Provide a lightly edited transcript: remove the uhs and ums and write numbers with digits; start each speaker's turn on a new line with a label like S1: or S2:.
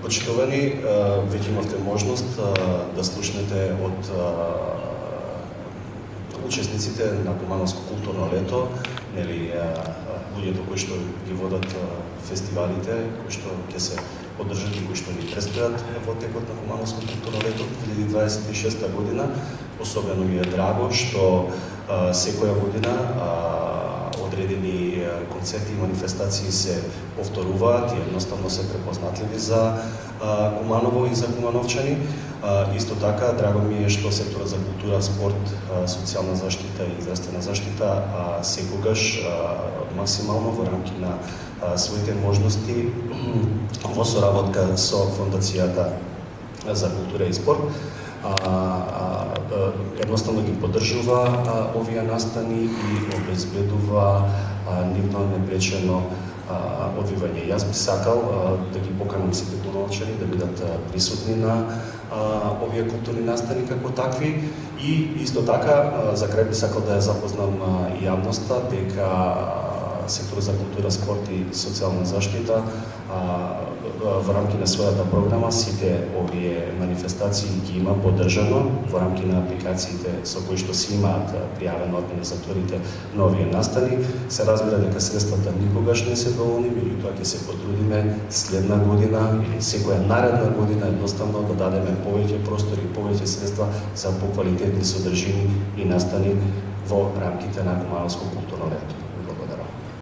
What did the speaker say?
S1: Почитувани, веќе имавте можност да слушнете од учесниците на Кумановско културно лето, нели луѓето кои што ги водат фестивалите, кои што ќе се одржат и кои што ни предстојат во текот на Кумановско културно лето 2026 година. Особено ми е драго што секоја година одредени концерти и манифестации се повторуваат и едноставно се препознатливи за Куманово и за кумановчани. Исто така, драго ми е што секторот за култура, спорт, социјална заштита и здравствена заштита секогаш максимално во рамки на своите можности во соработка со Фондацијата за култура и спорт едноставно ги поддржува овие настани и обезбедува нивно непречено одвивање. Јас би сакал да ги поканам сите кумановчани да бидат присутни на овие културни настани како такви и исто така за крај би сакал да ја запознам јавноста дека секторот за култура, спорт и социјална заштита во рамки на својата програма сите овие манифестации ги има поддржано во рамки на апликациите со кои што си имаат пријавено организаторите на овие настани. Се разбира дека средствата никогаш не се доволни, меѓутоа ќе се потрудиме следна година или секоја наредна година едноставно да дадеме повеќе простори и повеќе средства за поквалитетни содржини и настани во рамките на Кумановско културно лето.